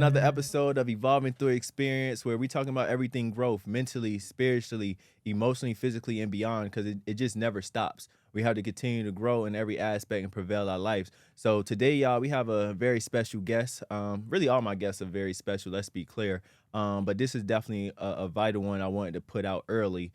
another episode of Evolving Through Experience, where we talking about everything growth, mentally, spiritually, emotionally, physically, and beyond, because it just never stops. We have to continue to grow in every aspect and prevail our lives. So today, y'all, we have a very special guest. Really, all my guests are very special, let's be clear. But this is definitely a vital one I wanted to put out early.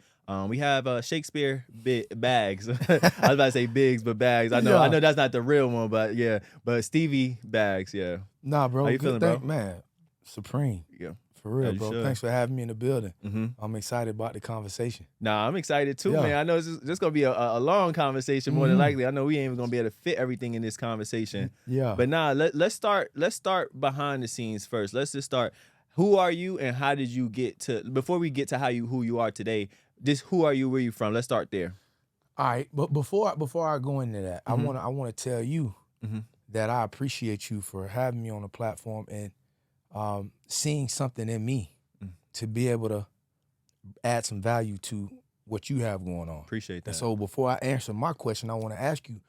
We have Shakespeare Baggs. I was about to say Biggs, but Baggs. I know that's not the real one, but yeah. But Stevie Baggs, yeah. Nah, bro. How you feeling, bro? Man, supreme. Yeah. For real, you bro. should. Thanks for having me in the building. Mm-hmm. I'm excited about the conversation. Nah, I'm excited too, Yeah. man. I know it's just gonna be a long conversation more than likely. I know we ain't even gonna be able to fit everything in this conversation. Yeah. But nah, let's start behind the scenes first. Let's just start. Who are you and how did you get to, before we get to who you are today, just who are you, where you from? Let's start there. All right, but before I go into that, I wanna tell you that I appreciate you for having me on the platform and seeing something in me to be able to add some value to what you have going on. Appreciate that. And so before I answer my question, I want to ask you,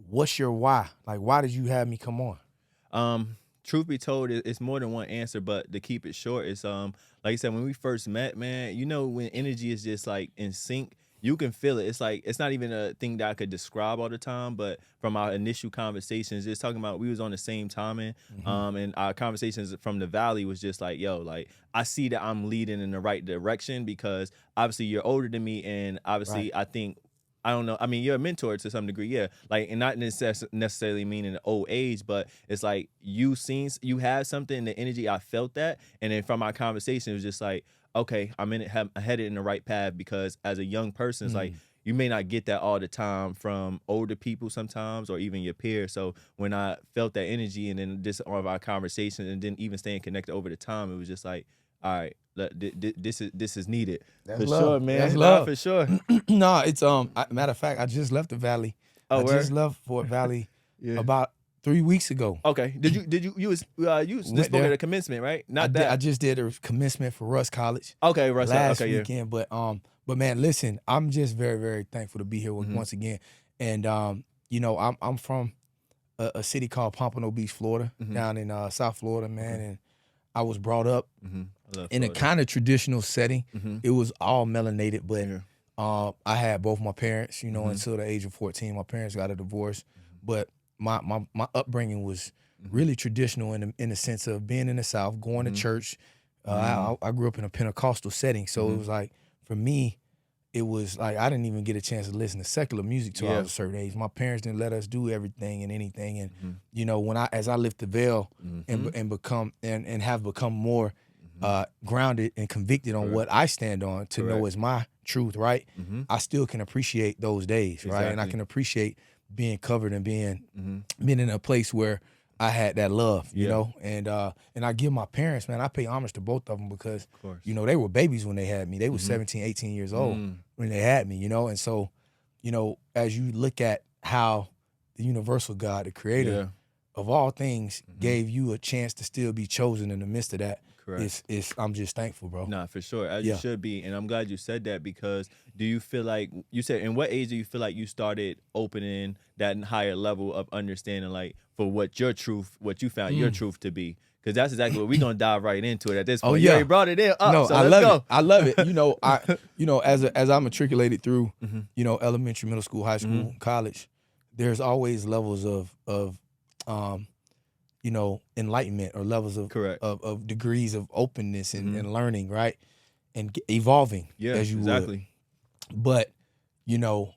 what's your why? Like, why did you have me come on? Truth be told, it's more than one answer, but to keep it short, it's like I said, when we first met, man, you know, when energy is just like in sync, you can feel it. It's like, it's not even a thing that I could describe all the time, but from our initial conversations, just talking about, we was on the same timing, and our conversations from the valley was just like, yo, like, I see that I'm leading in the right direction, because obviously you're older than me, and obviously I think, I don't know, I mean, you're a mentor to some degree, yeah, like, and not necessarily meaning the old age, but it's like you have something, the energy, I felt that, and then from our conversation, it was just like, okay, I'm headed in the right path, because as a young person, it's like, you may not get that all the time from older people sometimes, or even your peers. So when I felt that energy, and then just all of our conversation, and then even staying connected over the time, it was just like, all right, this is needed. That's for love. sure, man. That's love. For sure. No, it's matter of fact, I just left the Valley. Oh, I just left Fort Valley about 3 weeks ago. Okay. You just spoke at a commencement, right? I just did a commencement for Russ College. Okay, Russ. Last okay, weekend, but man, listen, I'm just very, very thankful to be here once again. And you know, I'm from a city called Pompano Beach, Florida, down in South Florida, man, and I was brought up in a kind of traditional setting. It was all melanated, but I had both my parents, you know, until the age of 14. My parents got a divorce, but my upbringing was really traditional in the sense of being in the South, going to church. I grew up in a Pentecostal setting, so it was like, for me, it was like I didn't even get a chance to listen to secular music till I was a certain age. My parents didn't let us do everything and anything, and you know, as I lift the veil and become and have become more grounded and convicted on what I stand on to know is my truth, right? I still can appreciate those days, right? And I can appreciate being covered and being in a place where I had that love, you know, and I give my parents, man, I pay homage to both of them, because, you know, they were babies when they had me. They were 17, 18 years old when they had me, you know, and so, you know, as you look at how the universal God, the creator of all things, gave you a chance to still be chosen in the midst of that, I'm just thankful, bro. Nah, for sure, as you should be, and I'm glad you said that, because do you feel like, you said, in what age do you feel like you started opening that higher level of understanding, like, for what your truth, what you found your truth to be? Because that's exactly what we're gonna dive right into it at this point. Oh, yeah. You already brought it in. No, so I let's love go. it. I love it. You know, as I matriculated through, you know, elementary, middle school, high school, college, there's always levels of you know, enlightenment, or levels of degrees of openness and learning, right? And evolving as you would. But, you know,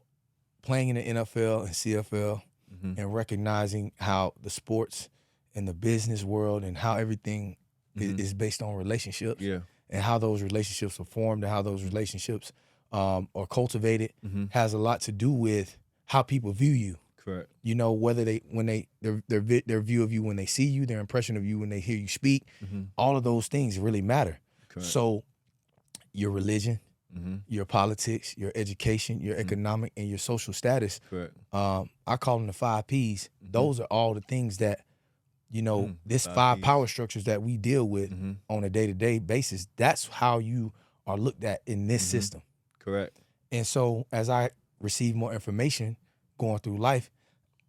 playing in the NFL and CFL and recognizing how the sports and the business world and how everything is based on relationships and how those relationships are formed and how those relationships are cultivated has a lot to do with how people view you. Correct. You know, whether their view of you when they see you, their impression of you when they hear you speak, all of those things really matter. Correct. So your religion, your politics, your education, your economic, and your social status, Correct. I call them the 5 Ps. Those are all the things that, you know, this 5 power structures that we deal with on a day-to-day basis. That's how you are looked at in this system. Correct. And so as I receive more information going through life,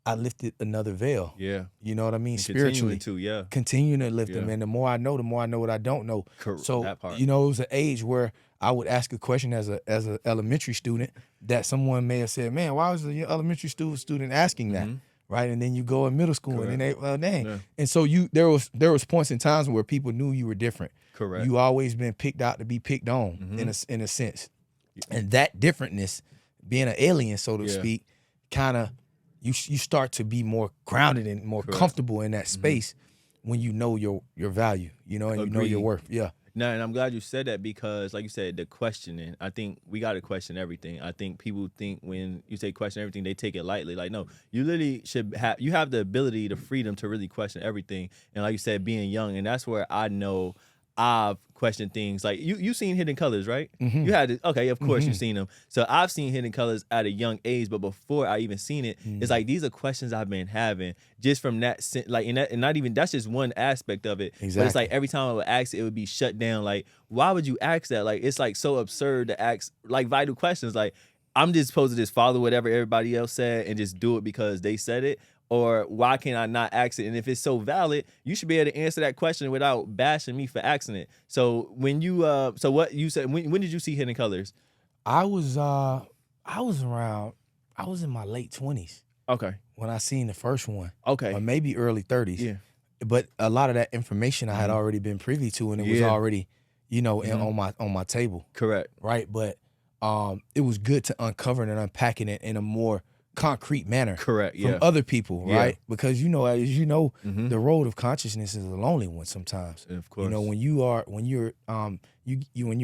I lifted another veil. Yeah. You know what I mean? And Spiritually. continuing to, yeah. Continuing to lift them. Yeah. And the more I know what I don't know. So, That part. you know, it was an age where I would ask a question as a elementary student that someone may have said, man, why was the elementary student asking that? Right. And then you go in middle school and then they, well, dang. Yeah. And so there was points in times where people knew you were different. Correct. You always been picked out to be picked on in a sense. And that differentness, being an alien, so to speak, kind of, you start to be more grounded and more comfortable in that space when you know your value, you know, and you know your worth. Yeah. No, and I'm glad you said that because, like you said, the questioning. I think we got to question everything. I think people think when you say question everything, they take it lightly. Like, no, you literally should have. You have the ability, the freedom to really question everything. And like you said, being young, and that's where I know I've questioned things. Like you seen Hidden Colors, right? You had to, okay, of course you've seen them. So I've seen Hidden Colors at a young age, but before I even seen it, it's like these are questions I've been having just from that, like, and not even, that's just one aspect of it. Exactly. But it's like every time I would ask it would be shut down. Like, why would you ask that? Like, it's like so absurd to ask like vital questions. Like, I'm just supposed to just follow whatever everybody else said and just do it because they said it. Or why can't I not ask it? And if it's so valid, you should be able to answer that question without bashing me for asking it. So when you, so what you said, when did you see Hidden Colors? I was in my late 20s. Okay. When I seen the first one. Okay. Or maybe early 30s. Yeah. But a lot of that information I had already been privy to, and it was already, you know, on my table. Correct. Right. But it was good to uncover and unpacking it in a more concrete manner. Correct. From other people, right? Because, you know, as you know, the road of consciousness is a lonely one sometimes. Of course. You know, when you're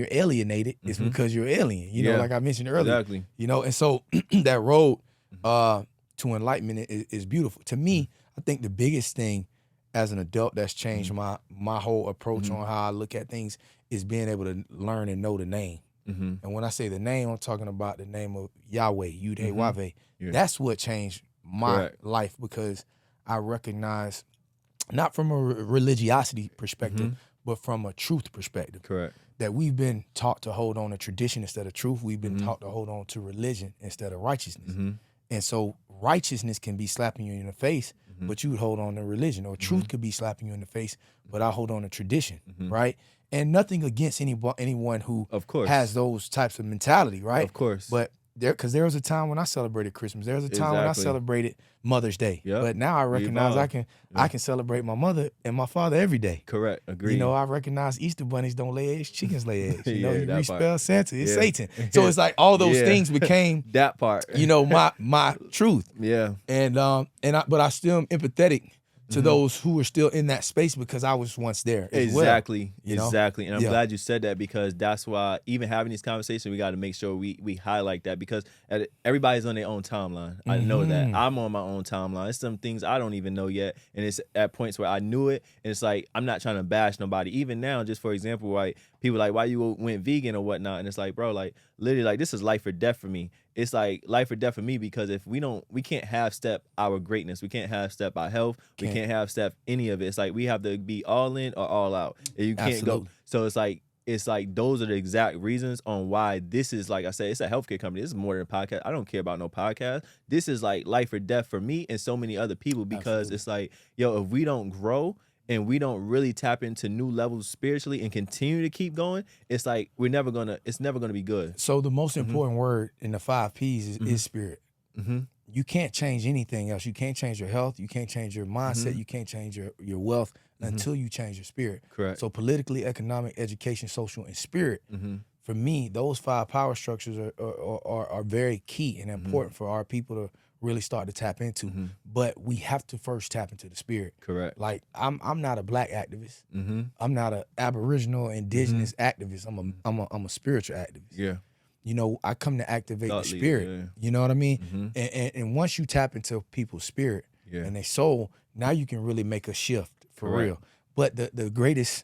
alienated, it's because you're alien. You know, like I mentioned earlier. Exactly. You know, and so that road to enlightenment is beautiful. To me, I think the biggest thing as an adult that's changed my whole approach on how I look at things is being able to learn and know the name. And when I say the name, I'm talking about the name of Yahweh, Yud-Heh-Wah-Veh. That's what changed my life, because I recognize, not from a religiosity perspective, but from a truth perspective. Correct. That we've been taught to hold on to tradition instead of truth. We've been taught to hold on to religion instead of righteousness. And so righteousness can be slapping you in the face, but you would hold on to religion. Or truth could be slapping you in the face, but I hold on to tradition, right? And nothing against anyone who has those types of mentality, right? Of course. But because there was a time when I celebrated Christmas. There was a time when I celebrated Mother's Day. But now I recognize I can celebrate my mother and my father every day. Correct. Agreed. You know, I recognize Easter bunnies don't lay eggs, chickens lay eggs. You know, you respell part. Santa, it's Satan. So it's like all those things became that part. You know, my truth. Yeah. But I still am empathetic to those who are still in that space, because I was once there as exactly. well, you know? Exactly. And I'm glad you said that, because that's why even having these conversations, we got to make sure we highlight that, because everybody's on their own timeline. I know that. I'm on my own timeline. It's some things I don't even know yet. And it's at points where I knew it. And it's like, I'm not trying to bash nobody. Even now, just for example, like, people like, why you went vegan or whatnot? And it's like, bro, like, literally, like, this is life or death for me. It's like life or death for me, because if we can't half step our greatness. We can't half step our health. We can't half step any of it. It's like we have to be all in or all out. And you can't go. So it's like those are the exact reasons on why this is, like I said, it's a healthcare company. This is more than a podcast. I don't care about no podcast. This is like life or death for me and so many other people, because it's like, yo, if we don't grow and we don't really tap into new levels spiritually and continue to keep going, it's like it's never gonna be good. So the most important word in the 5 P's is spirit. You can't change anything else. You can't change your health. You can't change your mindset. You can't change your wealth until you change your spirit. Correct. So politically, economic, education, social, and spirit. For me, those 5 power structures are very key and important for our people to really start to tap into. But we have to first tap into the spirit. Correct. Like, I'm not a black activist. I'm not an Aboriginal indigenous activist. I'm a spiritual activist. Yeah. You know, I come to activate Thought the spirit. leader, You know what I mean? And once you tap into people's spirit and their soul, now you can really make a shift for real. But the greatest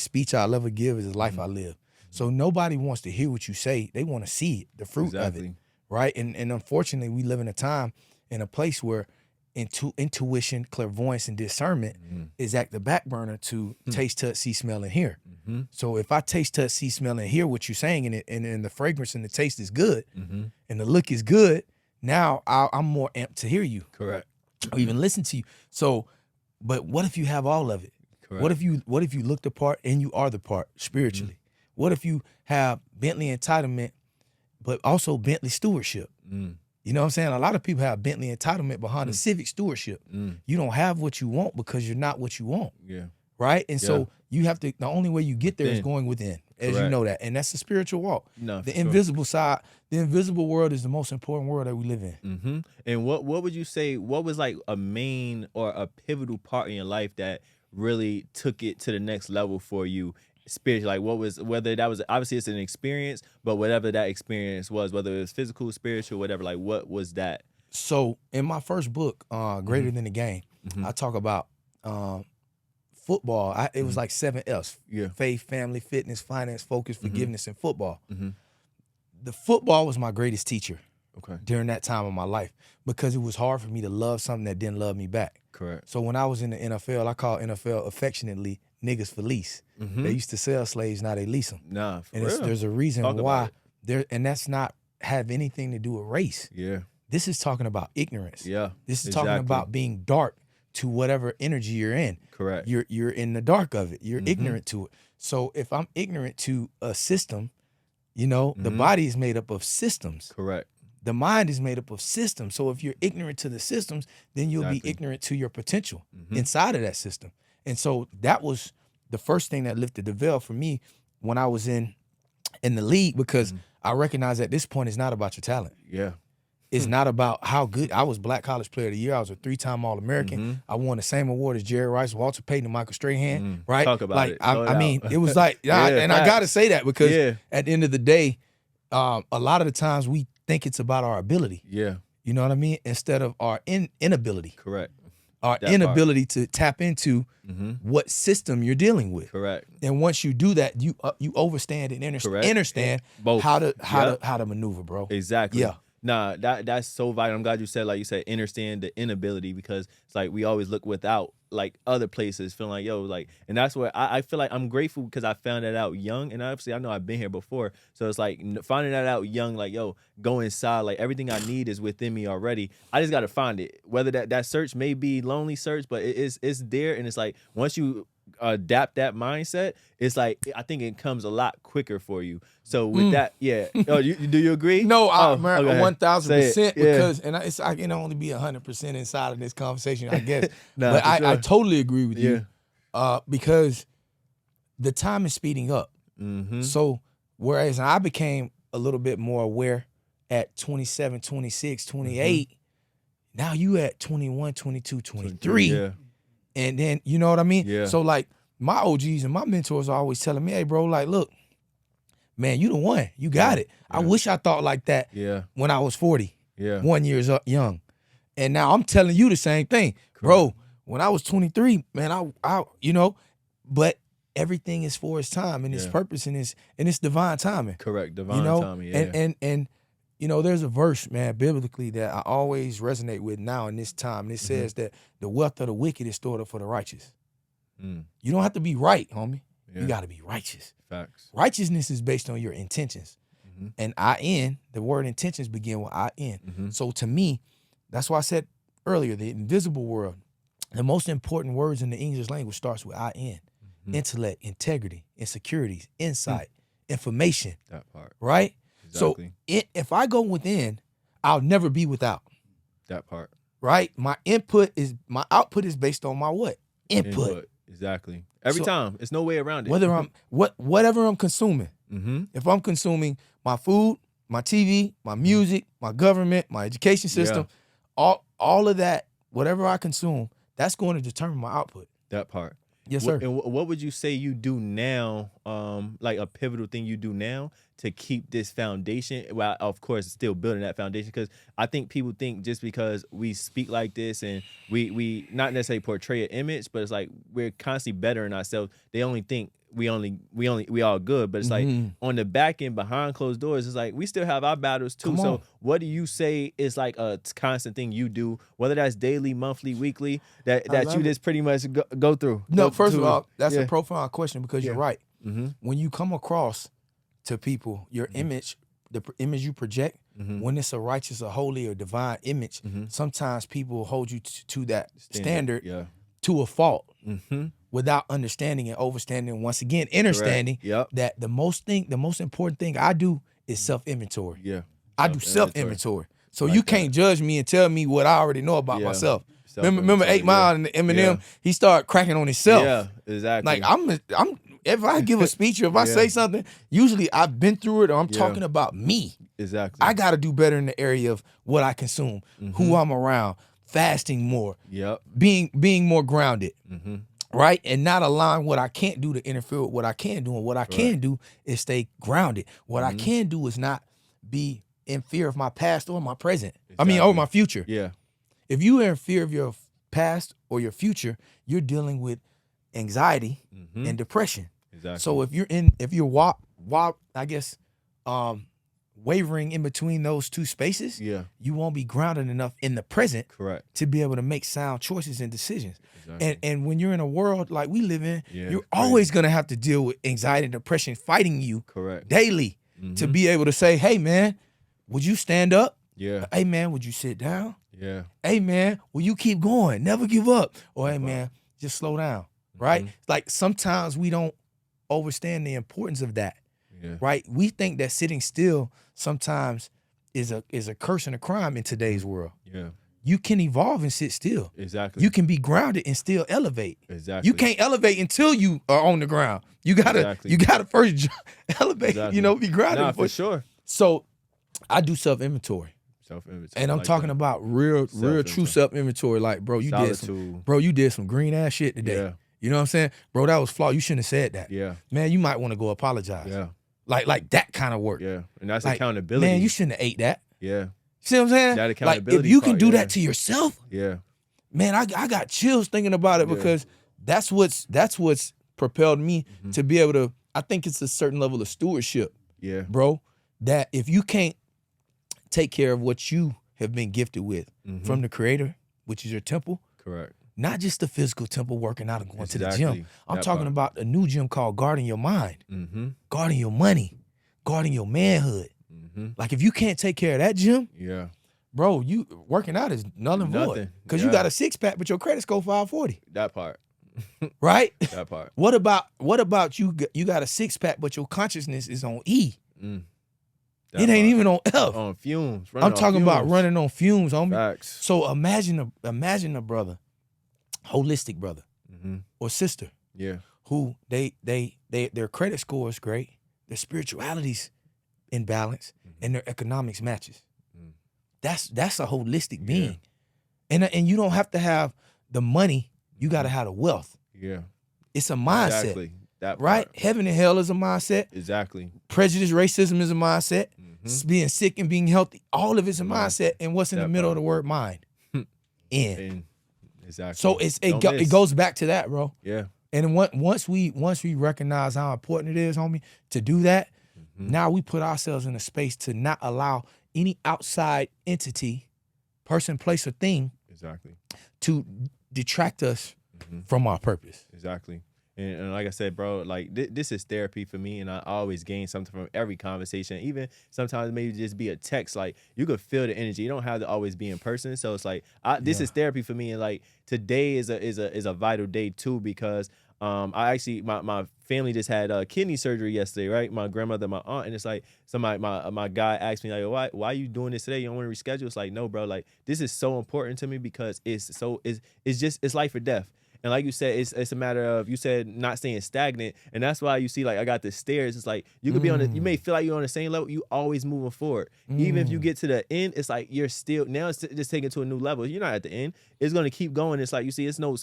speech I'll ever give is the life I live. So nobody wants to hear what you say. They want to see it, the fruit of it. Right? And unfortunately, we live in a time, in a place where intuition, clairvoyance, and discernment is at the back burner to taste, touch, see, smell, and hear. So if I taste, touch, see, smell, and hear what you're saying, and the fragrance and the taste is good, and the look is good, now I'm more amped to hear you Correct. or even listen to you. So, but what if you have all of it? Correct. What if you look the part and you are the part spiritually? What if you have Bentley entitlement, but also Bentley stewardship? You know what I'm saying? A lot of people have Bentley entitlement behind a civic stewardship. You don't have what you want because you're not what you want. Yeah. Right? And so you have to, the only way you get there is going within, as you know that. And that's a spiritual walk. No, the invisible side, the invisible world is the most important world that we live in. And what would you say, what was like a main or a pivotal part in your life that really took it to the next level for you spiritually? Like what was, whether that was, obviously it's an experience, but whatever that experience was, whether it was physical, spiritual, whatever, like what was that? So in my first book, Greater Than the Game, I talk about football. It was like 7 F's. Yeah. Faith, family, fitness, finance, focus, forgiveness, and football. The football was my greatest teacher during that time of my life because it was hard for me to love something that didn't love me back. Correct. So when I was in the NFL, I call NFL affectionately niggas for lease. They used to sell slaves, now they lease them. Nah, for And real. there's a reason Talk why. about And that's not have anything to do with race. Yeah. This is talking about ignorance. Yeah. This is talking about being dark to whatever energy you're in. Correct. You're in the dark of it. You're ignorant to it. So if I'm ignorant to a system, you know, the body is made up of systems. Correct. The mind is made up of systems. So if you're ignorant to the systems, then you'll be ignorant to your potential inside of that system. And so that was the first thing that lifted the veil for me when I was in the league, because I recognized at this point it's not about your talent. Yeah. It's not about how good. I was Black College Player of the Year. I was a 3-time All-American. I won the same award as Jerry Rice, Walter Payton, and Michael Strahan. Right? Talk about like, it. I mean, it was like, and I got to say that because at the end of the day, a lot of the times we think it's about our ability. Yeah. You know what I mean? Instead of our inability. Correct. Our inability to tap into what system you're dealing with. Correct. And once you do that, you overstand and understand both how to maneuver, bro. Exactly. Yeah. Nah, that's so vital. I'm glad you said, like you said, understand the inability, because it's like we always look without like other places, feeling like, yo, like, and that's where I feel like I'm grateful because I found that out young. And obviously I know I've been here before. So it's like finding that out young, like, yo, go inside, like everything I need is within me already. I just got to find it. Whether that search may be lonely search, but it's there. And it's like, once you adapt that mindset, it's like, I think it comes a lot quicker for you. So with that, yeah. Oh, do you agree? No, oh, 1000%, because and I can only be 100% inside of this conversation, I guess. But I totally agree with you, because the time is speeding up. So whereas I became a little bit more aware at 27, 26, 28, now you at 21, 22, 23. Yeah. And then, you know what I mean? Yeah. So like my OGs and my mentors are always telling me, hey, bro, like, look, man, you the one. You got it. I wish I thought like that when I was 40, 1 years young. And now I'm telling you the same thing. Bro, when I was 23, man, I you know, but everything is for its time and its purpose and it's divine timing. Correct. Divine timing, yeah. And you know, there's a verse, man, biblically that I always resonate with now in this time. And it says that the wealth of the wicked is stored up for the righteous. You don't have to be right, homie. You got to be righteous. Facts. Righteousness is based on your intentions. And the word intentions begin with I-N. So to me, that's why I said earlier, the invisible world, the most important words in the English language starts with I-N. Intellect, integrity, insecurities, insight, information. That part. Right? Exactly. So if I go within, I'll never be without. That part. Right? My output is based on my what? Input. Exactly. Every time. It's no way around it. Whether whatever I'm consuming. If I'm consuming my food, my TV, my music, my government, my education system, all of that, whatever I consume, that's going to determine my output. That part. Yes, sir. And what would you say you do now, like a pivotal thing you do now to keep this foundation? Well, of course, still building that foundation, because I think people think just because we speak like this and we not necessarily portray an image, but it's like we're constantly bettering ourselves. They only think we all good, but it's like on the back end, behind closed doors, it's like we still have our battles too. So what do you say is like a constant thing you do, whether that's daily, monthly, weekly, that you just pretty much go through? No, first of all, that's a profound question, because you're right. When you come across to people, your image, the image you project when it's a righteous or holy or divine image, sometimes people hold you to that standard to a fault without understanding and overstanding. Once again, understanding that the most important thing I do is self-inventory. Yeah. I do self-inventory. So you can't judge me and tell me what I already know about myself. Remember 8 Mile and Eminem? He started cracking on himself. Yeah, exactly. Like I'm if I give a speech or if I say something, usually I've been through it or I'm talking about me. Exactly. I got to do better in the area of what I consume, who I'm around, fasting more, being more grounded, right? And not allowing what I can't do to interfere with what I can do. And what I can do is stay grounded. What I can do is not be in fear of my past or my present. I mean, or my future. Yeah. If you are in fear of your past or your future, you're dealing with anxiety and depression. Exactly. So if you're wavering in between those two spaces, you won't be grounded enough in the present to be able to make sound choices and decisions. Exactly. And when you're in a world like we live in, you're always gonna have to deal with anxiety and depression fighting you daily to be able to say, hey man, would you stand up? Yeah. Hey man, would you sit down? Yeah. Hey man, will you keep going? Never give up. Or hey man, just slow down. Right? Like sometimes we don't understand the importance of that. Yeah. Right? We think that sitting still sometimes is a curse and a crime in today's world. Yeah. You can evolve and sit still. Exactly. You can be grounded and still elevate. Exactly. You can't elevate until you are on the ground. You gotta first elevate, be grounded. Nah, for sure. So I do self-inventory. And I'm talking about real true self-inventory. Like, bro, you did some green ass shit today. Yeah. You know what I'm saying? Bro, that was flawed. You shouldn't have said that. Yeah. Man, you might want to go apologize. Yeah. Like that kind of work. Yeah. And that's accountability. Man, you shouldn't have ate that. Yeah. See what I'm saying? That accountability. Like if you can do that to yourself, yeah. Man, I got chills thinking about it because that's what's propelled me to be able to, I think it's a certain level of stewardship. Yeah. Bro, that if you can't take care of what you have been gifted with from the Creator, which is your temple. Correct. Not just the physical temple working out and going to the gym. I'm talking about a new gym called guarding your mind, guarding your money, guarding your manhood. Like if you can't take care of that gym, bro, you working out is null and void. Because you got a 6-pack, but your credit score 540. That part. Right? That part. What about you got a 6-pack, but your consciousness is on E? It ain't even on F. On fumes. I'm talking about running on fumes, homie. Facts. So imagine a brother, holistic brother or sister, who their credit score is great, their spirituality's in balance, and their economics matches. That's a holistic being, and you don't have to have the money. You got to have the wealth. Yeah, it's a mindset. Exactly. That part. Right? Heaven and hell is a mindset. Exactly. Prejudice, racism is a mindset. Being sick and being healthy, all of it's a mindset. And what's in the middle of the word mind? In. Exactly. So it goes back to that, bro. Yeah. And once we recognize how important it is, homie, to do that, now we put ourselves in a space to not allow any outside entity, person, place, or thing, to detract us from our purpose. Exactly. And like I said, bro, like this is therapy for me, and I always gain something from every conversation. Even sometimes maybe just be a text, like you could feel the energy. You don't have to always be in person. So it's like this is therapy for me, and like today is a vital day too because I actually my family just had kidney surgery yesterday, right? My grandmother, my aunt, and it's like somebody my guy asked me like, why are you doing this today? You don't want to reschedule? It's like, no, bro, like this is so important to me because it's life or death. And like you said, it's a matter of, you said not staying stagnant. And that's why you see, like, I got the stairs. It's like, you could be you may feel like you're on the same level. You always moving forward. Even if you get to the end, it's like you're still, now it's just taking it to a new level. You're not at the end. It's going to keep going. It's like, you see, it's no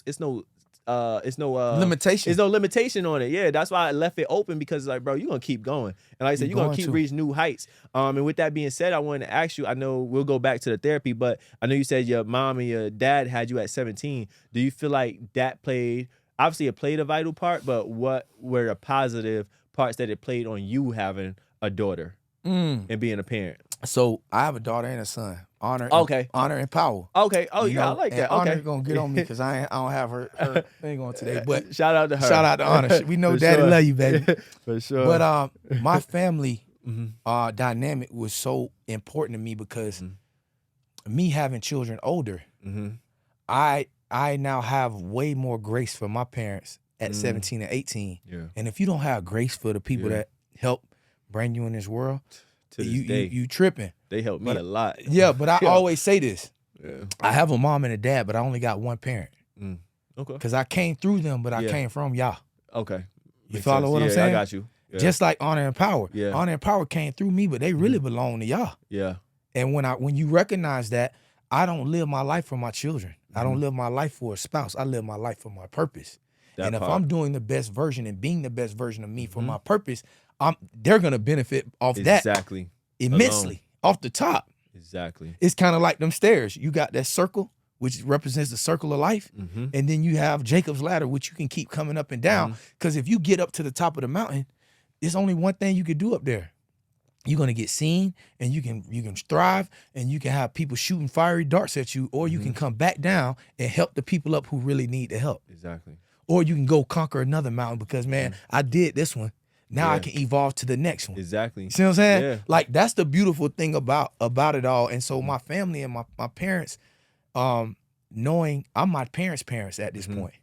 limitation. There's no limitation on it. Yeah, that's why I left it open because it's like, bro, you're going to keep going. And like I said, you're going to keep reaching new heights. And with that being said, I wanted to ask you, I know we'll go back to the therapy, but I know you said your mom and your dad had you at 17. Do you feel like that obviously it played a vital part, but what were the positive parts that it played on you having a daughter and being a parent? So I have a daughter and a son. Honor and power. Okay. Oh, I like that. Honor gonna get on me because I don't have her thing on today. But shout out to her. Shout out to Honor. We know Daddy love you, baby. For sure. But my family dynamic was so important to me because me having children older, I now have way more grace for my parents at 17 and 18. Yeah. And if you don't have grace for the people that help bring you in this world, To this day, you tripping. they helped me a lot. Yeah, but I always say this. Yeah. I have a mom and a dad, but I only got one parent. Okay. Because I came through them, but I came from y'all. Okay. You Makes follow sense. what I'm saying? I got you. Yeah. Just like Honor and Power. Yeah. Honor and Power came through me, but they really belong to y'all. Yeah. And when you recognize that, I don't live my life for my children. I don't live my life for a spouse. I live my life for my purpose. And if I'm doing the best version and being the best version of me for my purpose, they're gonna benefit off that immensely, off the top. Exactly. It's kind of like them stairs. You got that circle, which represents the circle of life, and then you have Jacob's ladder, which you can keep coming up and down. Because if you get up to the top of the mountain, there's only one thing you can do up there. You're gonna get seen, and you can thrive, and you can have people shooting fiery darts at you, or you can come back down and help the people up who really need the help. Exactly. Or you can go conquer another mountain because, man, I did this one. Now I can evolve to the next one. Exactly. You see what I'm saying? Yeah. Like, that's the beautiful thing about it all. And so my family and my parents, knowing I'm my parents' parents at this point.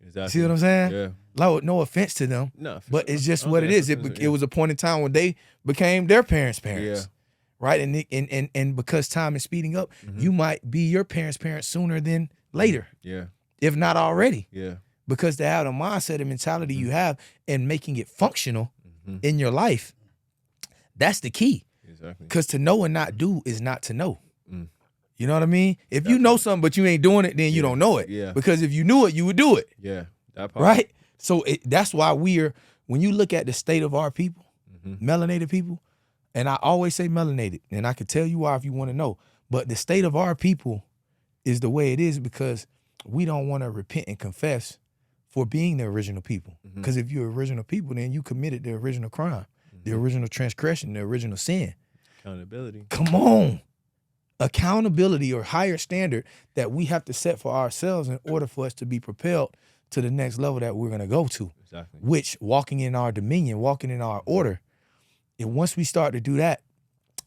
Exactly. See what I'm saying? Yeah. Like, no offense to them, but it's just what it is. It was a point in time when they became their parents' parents. Right? And because time is speeding up, you might be your parents' parents sooner than later. Yeah. If not already. Yeah. Because to have the mindset and mentality you have and making it functional in your life, that's the key. Exactly. Because to know and not do is not to know. You know what I mean? If you know something but you ain't doing it, then you don't know it. Yeah. Because if you knew it, you would do it. Yeah. That part. Right? So that's why when you look at the state of our people, melanated people, and I always say melanated, and I can tell you why if you want to know, but the state of our people is the way it is because we don't want to repent and confess for being the original people. Because if you're original people, then you committed the original crime, the original transgression, the original sin. Accountability. Come on. Accountability or higher standard that we have to set for ourselves in order for us to be propelled to the next level that we're going to go to. Exactly. Which, walking in our dominion, walking in our order, and once we start to do that,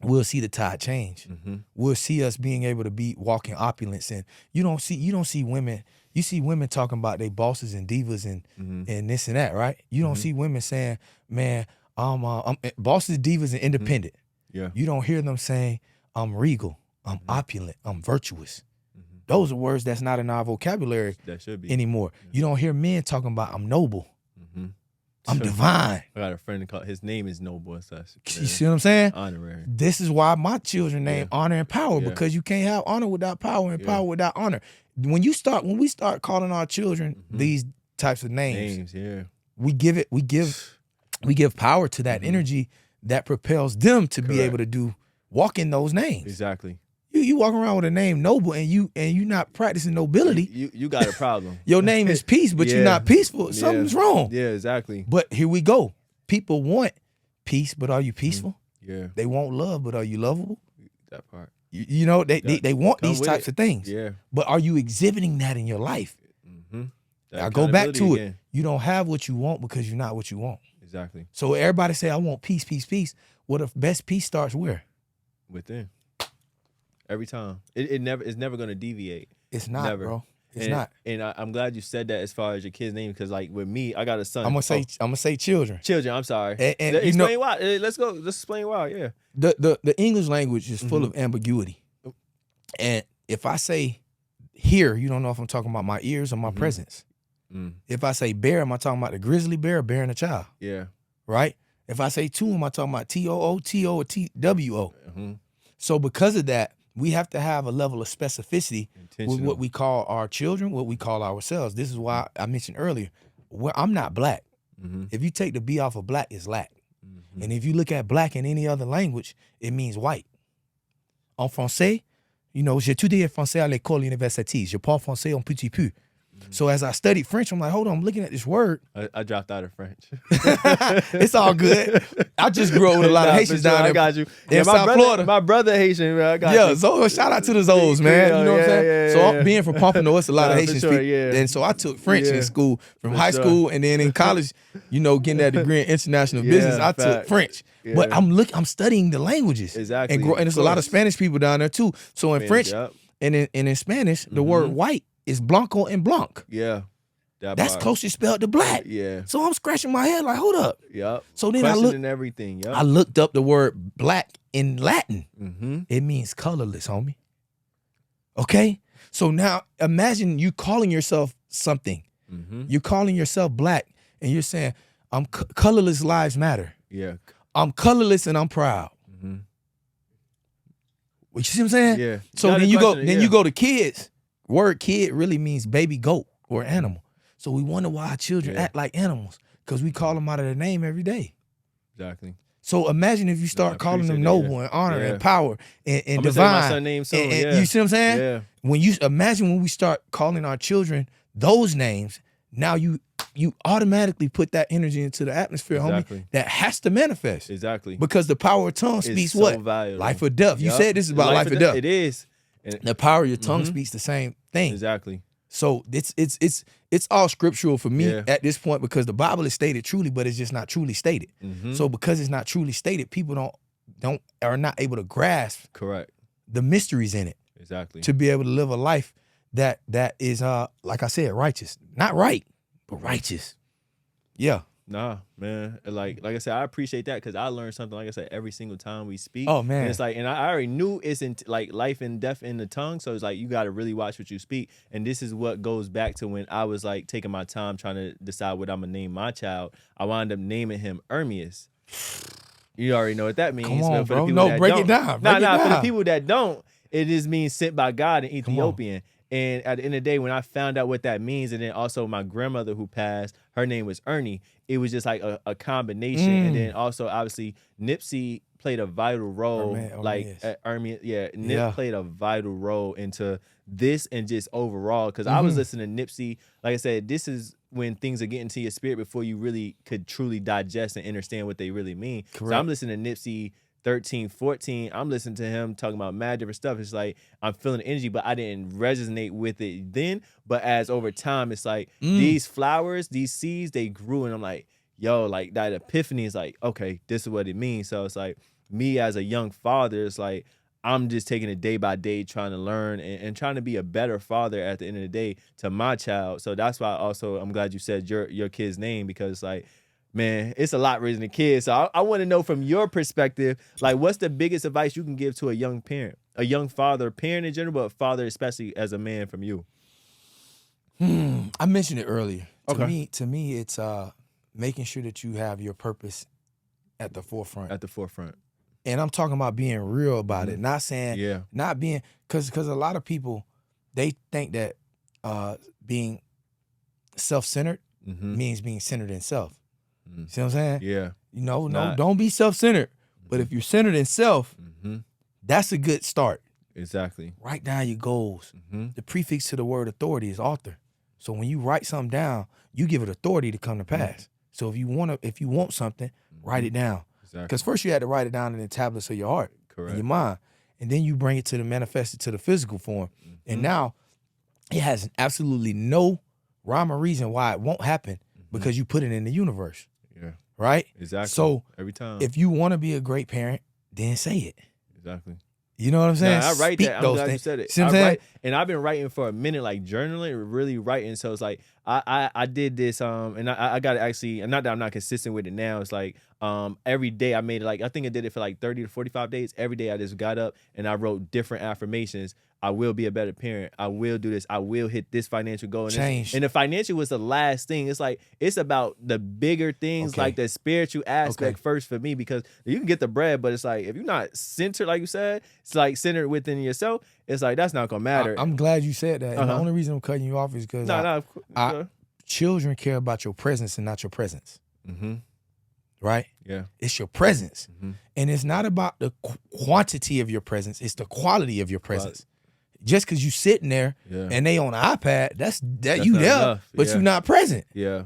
we'll see the tide change. We'll see us being able to be walking opulence. And you don't see women. You see women talking about they bosses and divas and this and that, right? You don't see women saying, man, I'm bosses, divas, and independent. Yeah. You don't hear them saying, I'm regal, I'm opulent, I'm virtuous. Those are words that's not in our vocabulary that should be anymore. You don't hear men talking about I'm noble. I'm divine. I got a friend called, his name is Noble and such. You see what I'm saying? Honorary. This is why my children name Honor and Power, because you can't have honor without power and power without honor. When we start calling our children these types of names, we give power to that energy that propels them to be able to walk in those names. Exactly. You walk around with a name Noble and you not practicing nobility. You got a problem. Your name is Peace, but you're not peaceful. Something's wrong. Yeah, exactly. But here we go. People want peace, but are you peaceful? Yeah. They want love, but are you lovable? That part. You know, they want these types of things. Yeah. But are you exhibiting that in your life? I go back to it. You don't have what you want because you're not what you want. Exactly. So everybody say, I want peace, peace, peace. Well, the best peace starts where? Within. Every time. It's never going to deviate. It's not, bro. It's not. And I'm glad you said that as far as your kid's name, because like with me, I got a son. I'm gonna say children. Children, I'm sorry. And explain why. Let's go. Let's explain why, yeah. The English language is full of ambiguity. And if I say here, you don't know if I'm talking about my ears or my presence. If I say bear, am I talking about the grizzly bear or bearing a child? Yeah. Right? If I say two, am I talking about T-O-O, T-O, or T-W-O? So because of that, we have to have a level of specificity with what we call our children, what we call ourselves. This is why I mentioned earlier, I'm not black. If you take the B off of black, it's lack. And if you look at black in any other language, it means white. En français, you know, j'ai étudié français à l'école universitaire. Je parle français un petit peu. So as I studied French, I'm like, hold on, I'm looking at this word. I dropped out of French. It's all good. I just grew up with a lot of Haitians down there. I got you. In South Florida. My brother Haitian, man. I got you. So shout out to the Zoes, man. You know what I'm saying? So being from Pompano, it's a lot of Haitian people. And so I took French in school, from high school, and then in college, you know, getting that degree in international business, I took French. But I'm studying the languages. Exactly. And there's a lot of Spanish people down there too. So in French and in Spanish, the word white is blanco and blanc. Yeah. That's closely spelled to black. Yeah. So I'm scratching my head like, hold up. Yep. So then everything. Yep. I looked up the word black in Latin. It means colorless, homie. Okay? So now imagine you calling yourself something. You're calling yourself black and you're saying, I'm colorless lives matter. Yeah. I'm colorless and I'm proud. You see what I'm saying? Yeah. So then you go to kids. Word kid really means baby goat or animal. So we wonder why our children act like animals because we call them out of their name every day. Exactly. So imagine if you start calling them noble and honor and power and divine. Say my son's name soon. You see what I'm saying? Yeah. When we start calling our children those names, now you automatically put that energy into the atmosphere, homie, that has to manifest. Exactly. Because the power of tongue speaks so what? valuable. Life or death. You said this is about life or death. It is. And the power of your tongue speaks the same thing. Exactly. So it's all scriptural for me at this point because the Bible is stated truly, but it's just not truly stated. So because it's not truly stated, people are not able to grasp the mysteries in it. Exactly. To be able to live a life that is like I said, righteous. Not right, but righteous. Yeah. Nah, man. Like I said, I appreciate that because I learned something, like I said, every single time we speak. Oh, man. And it's like, and I already knew it's in like life and death in the tongue. So it's like, you got to really watch what you speak. And this is what goes back to when I was like taking my time trying to decide what I'm going to name my child. I wound up naming him Ermius. You already know what that means. Come on, for bro. the people Break it down. For the people that don't, it just means sent by God in Ethiopian. And at the end of the day, when I found out what that means, and then also my grandmother who passed, her name was Ernie. It was just like a combination. And then also, obviously, Nipsey played a vital role. Nip played a vital role into this and just overall. Because I was listening to Nipsey. Like I said, this is when things are getting to your spirit before you really could truly digest and understand what they really mean. Correct. So I'm listening to Nipsey 13, 14, I'm listening to him talking about mad different stuff. It's like I'm feeling the energy, but I didn't resonate with it then. But as over time, it's like these flowers, these seeds, they grew, and I'm like, yo, like that epiphany is like, okay, this is what it means. So it's like me as a young father, it's like I'm just taking it day by day, trying to learn and trying to be a better father at the end of the day to my child. So that's why also I'm glad you said your kid's name, because like, man, it's a lot raising a kid. So I want to know from your perspective, like, what's the biggest advice you can give to a young parent, a young father, parent in general, but father especially as a man from you? I mentioned it earlier. Okay. To me, it's making sure that you have your purpose at the forefront. At the forefront. And I'm talking about being real about it, not saying, not being, because a lot of people, they think that being self-centered means being centered in self. See what I'm saying? Yeah. You know, don't be self-centered. But if you're centered in self, that's a good start. Exactly. Write down your goals. The prefix to the word authority is author. So when you write something down, you give it authority to come to pass. So if you want something, write it down. Exactly. Because first you had to write it down in the tablets of your heart, and your mind, and then you bring it to the manifested to the physical form. And now it has absolutely no rhyme or reason why it won't happen because you put it in the universe. Yeah. Right? Exactly. So every time, if you want to be a great parent, then say it. Exactly. You know what I'm saying? I write that. I'm glad you said it. See what I'm saying? And I've been writing for a minute, like journaling, really writing. So it's like I did this, and I got to actually, not that I'm not consistent with it now. It's like every day I made it, like I think I did it for like 30 to 45 days. Every day I just got up and I wrote different affirmations. I will be a better parent. I will do this. I will hit this financial goal. And the financial was the last thing. It's like, it's about the bigger things, like the spiritual aspect first for me, because you can get the bread, but it's like, if you're not centered, like you said, it's like centered within yourself, it's like, that's not going to matter. I'm glad you said that. And the only reason I'm cutting you off is because children care about your presence and not your presence. Right? Yeah. It's your presence. And it's not about the quantity of your presence. It's the quality of your presence. Just because you sitting there and they on the iPad, that's you there, enough. But you're not present. Yeah.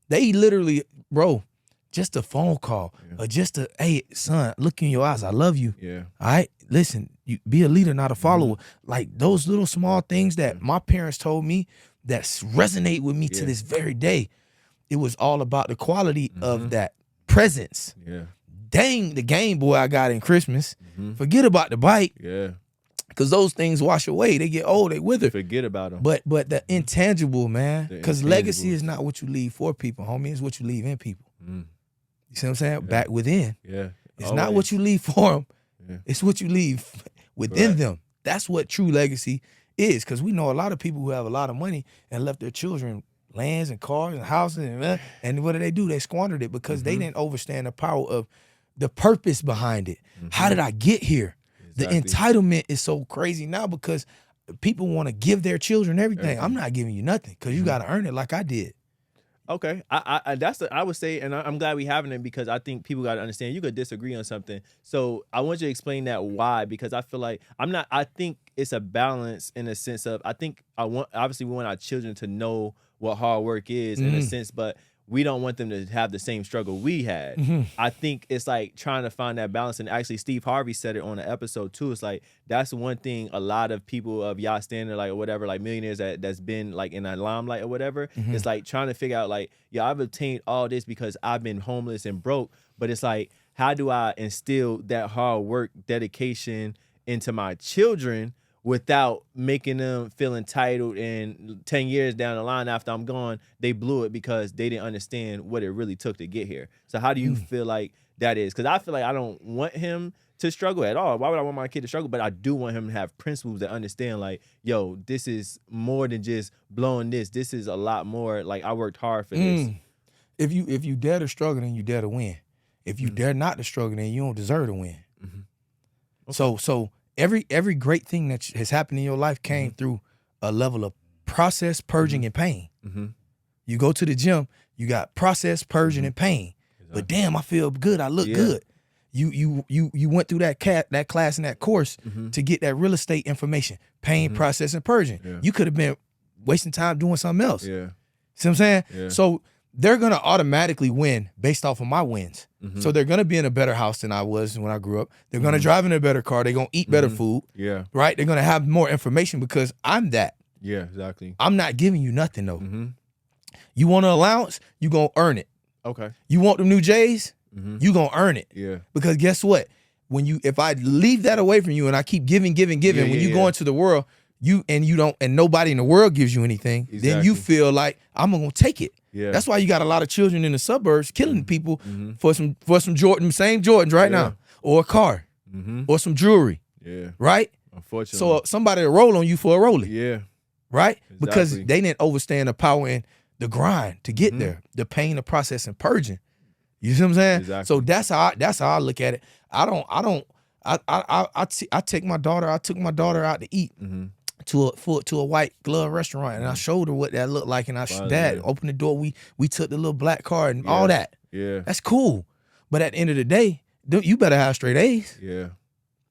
They literally, bro, just a phone call or just a, hey, son, look in your eyes. I love you. Yeah. All right? Listen, you be a leader, not a follower. Like those little small things that my parents told me that resonate with me to this very day. It was all about the quality of that presence. Yeah. dang the Game Boy I got in Christmas. Forget about the bike. Yeah. Because those things wash away. They get old, they wither. Forget about them. But the intangible, man. Because legacy intangibles. is not what you leave for people, homie. It's what you leave in people. Mm. You see what I'm saying? Back within. Yeah. It's not what you leave for them. Yeah. It's what you leave within them. That's what true legacy is. Because we know a lot of people who have a lot of money and left their children lands and cars and houses. And what do? They squandered it because they didn't understand the power of the purpose behind it. How did I get here? Exactly. The entitlement is so crazy now because people want to give their children everything. I'm not giving you nothing because you got to earn it like I did. Okay, I would say, and I'm glad we having it because I think people got to understand you could disagree on something. So I want you to explain that why, because I feel like I think it's a balance in a sense of obviously we want our children to know what hard work is in a sense, but we don't want them to have the same struggle we had. I think it's like trying to find that balance. And actually, Steve Harvey said it on an episode too. It's like that's one thing a lot of people of y'all standard, like or whatever, like millionaires that's been like in the limelight or whatever. It's like trying to figure out like, yeah, I've obtained all this because I've been homeless and broke. But it's like, how do I instill that hard work, dedication into my children without making them feel entitled, and 10 years down the line after I'm gone, they blew it because they didn't understand what it really took to get here. So how do you feel like that is? Because I feel like I don't want him to struggle at all. Why would I want my kid to struggle? But I do want him to have principles that understand like, yo, this is more than just blowing this. This is a lot more. Like I worked hard for this. If you dare to struggle, then you dare to win. If you dare not to struggle, then you don't deserve to win. Okay. So every great thing that has happened in your life came through a level of process, purging, and pain. You go to the gym, you got process, purging, and pain. Exactly. But damn, I feel good. I look good. You went through that class and that course to get that real estate information. Pain, process, and purging. Yeah. You could have been wasting time doing something else. Yeah. See what I'm saying? Yeah. So they're gonna automatically win based off of my wins. So they're gonna be in a better house than I was when I grew up. They're gonna drive in a better car. They're gonna eat better food. Yeah. Right? They're gonna have more information because I'm that. Yeah, exactly. I'm not giving you nothing though. You want an allowance, you gonna earn it. Okay. You want them new J's, you gonna earn it. Yeah. Because guess what? If I leave that away from you and I keep giving, when you go into the world, and nobody in the world gives you anything, then you feel like I'm gonna take it. Yeah. That's why you got a lot of children in the suburbs killing people for some same Jordans right now, or a car, or some jewelry. Yeah. Right? Unfortunately. So somebody will roll on you for a rollie. Yeah. Right? Exactly. Because they didn't understand the power and the grind to get there, the pain, the process, and purging. You see what I'm saying? Exactly. So that's how I look at it. I took my daughter out to eat. To a white glove restaurant, and I showed her what that looked like, and Dad opened the door. We took the little black car and all that. Yeah, that's cool. But at the end of the day, you better have straight A's. Yeah.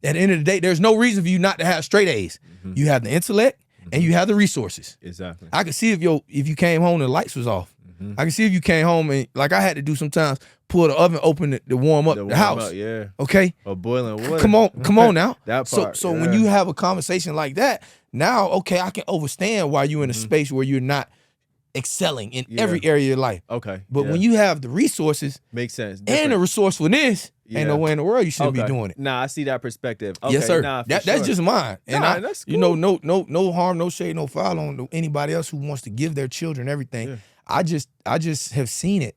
At the end of the day, there's no reason for you not to have straight A's. You have the intellect and you have the resources. Exactly. I could see if you came home and the lights was off. I can see if you came home and like I had to do sometimes, pull the oven open to warm up the house. Yeah. Okay. Or boiling water. Come on now. That part. So when you have a conversation like that, now okay, I can understand why you're in a space where you're not excelling in every area of your life. Okay. But when you have the resources, makes sense. Different. And the resourcefulness, ain't no way in the world you shouldn't be doing it. Nah, I see that perspective. Okay, yes, sir. That's just mine. And that's cool. No harm, no shade, no foul on anybody else who wants to give their children everything. Yeah. I just have seen it.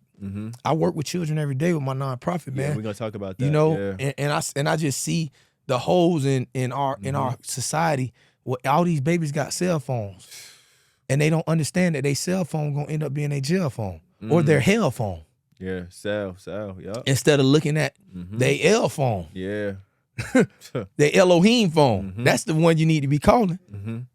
I work with children every day with my nonprofit, man. We're gonna talk about that. And I just see the holes in our society where all these babies got cell phones, and they don't understand that their cell phone gonna end up being their jail phone or their hell phone. Yeah, cell, yeah. Instead of looking at their L phone. Yeah. Their Elohim phone. That's the one you need to be calling.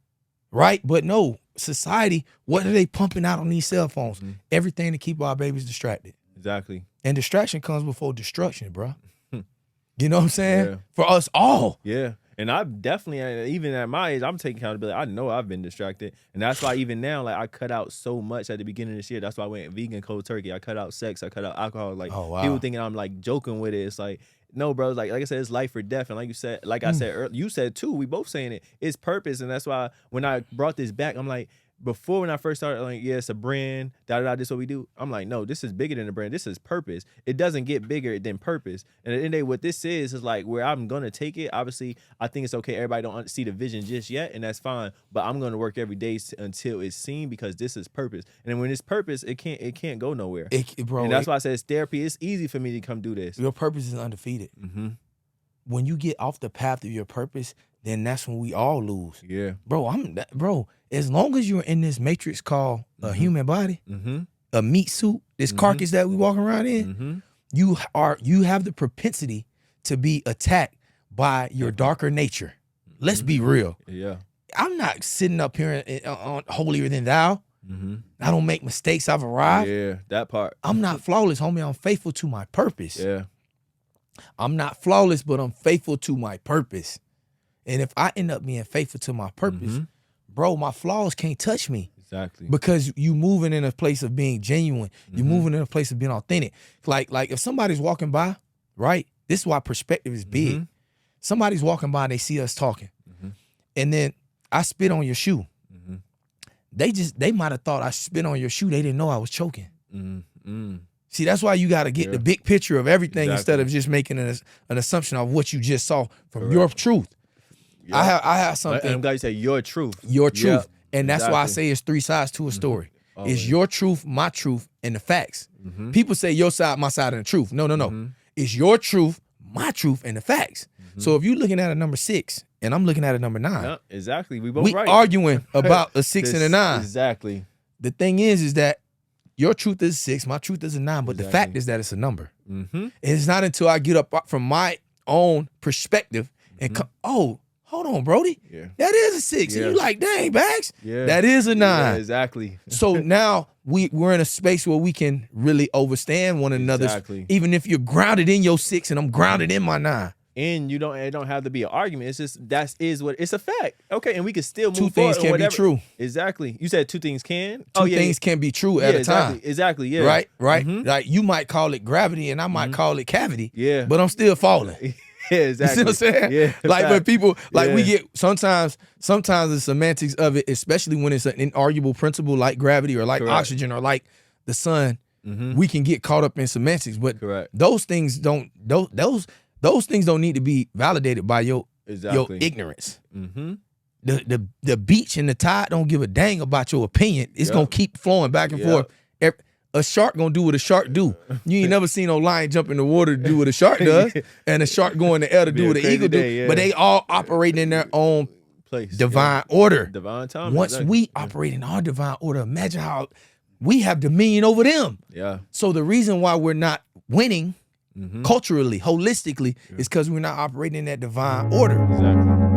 Right? But no. Society, what are they pumping out on these cell phones? Everything to keep our babies distracted. Exactly. And distraction comes before destruction, bro. You know what I'm saying? Yeah. For us all. Yeah. And I definitely, even at my age, I'm taking accountability. I know I've been distracted. And that's why even now, like, I cut out so much at the beginning of this year. That's why I went vegan cold turkey. I cut out sex. I cut out alcohol. Like, people thinking I'm, like, joking with it. It's like, no, bro. Like I said, it's life or death. And like I said earlier, you said too, we both saying it. It's purpose. And that's why when I brought this back, I'm like, before when I first started, like, yeah, it's a brand, this is what we do. I'm like, no, this is bigger than a brand. This is purpose. It doesn't get bigger than purpose. And at the end of the day, what this is like where I'm gonna take it. Obviously, I think it's okay. Everybody don't see the vision just yet, and that's fine. But I'm gonna work every day until it's seen, because this is purpose. And then when it's purpose, it can't go nowhere. Bro, and that's why I said it's therapy. It's easy for me to come do this. Your purpose is undefeated. When you get off the path of your purpose, then that's when we all lose. Yeah, bro. As long as you're in this matrix called a human body, a meat suit, this carcass that we walking around in, you have the propensity to be attacked by your darker nature. Let's be real. Yeah, I'm not sitting up here on holier than thou. I don't make mistakes. I've arrived. Yeah, that part. I'm not flawless, homie. I'm faithful to my purpose. Yeah, I'm not flawless, but I'm faithful to my purpose. And if I end up being faithful to my purpose, bro, my flaws can't touch me. Exactly. Because you moving in a place of being genuine. You're moving in a place of being authentic. Like if somebody's walking by, right? This is why perspective is big. Somebody's walking by and they see us talking. And then I spit on your shoe. They might have thought I spit on your shoe. They didn't know I was choking. See, that's why you got to get the big picture of everything instead of just making an assumption of what you just saw from your truth. Yeah. I have something. I'm glad you say your truth. Your truth. And that's why I say it's three sides to a story. It's your truth, my truth, and the facts. People say your side, my side, and the truth. No. It's your truth, my truth, and the facts. So if you're looking at a number 6 and I'm looking at a number 9. Yeah, exactly. We arguing about a 6 and a 9. Exactly. The thing is that your truth is 6, my truth is a 9, but the fact is that it's a number. And it's not until I get up from my own perspective and come, oh, hold on, Brody. Yeah. That is a 6. And you like, dang, Baggs. Yeah. That is a 9. Yeah, exactly. So now we're in a space where we can really overstand one another. Even if you're grounded in your 6 and I'm grounded in my 9. And it don't have to be an argument. It's just it's a fact. Okay, and we can still move forward. 2 things can be true. Exactly. You said 2 things can? Two things can be true at a time. Exactly, yeah. Right? Like you might call it gravity and I might call it cavity. Yeah. But I'm still falling. Yeah, exactly. You see what I'm saying? Yeah. Like when people, we get, sometimes the semantics of it, especially when it's an inarguable principle like gravity or like oxygen or like the sun, we can get caught up in semantics. But those things don't need to be validated by your ignorance. The beach and the tide don't give a dang about your opinion. It's gonna keep flowing back and forth. A shark gonna do what a shark do. You ain't never seen no lion jump in the water to do what a shark does, and a shark go in the air to do what an eagle do. But they all operate in their own place, divine order, divine time. Once we operate in our divine order, imagine how we have dominion over them. Yeah. So the reason why we're not winning culturally, holistically, is because we're not operating in that divine order. Exactly.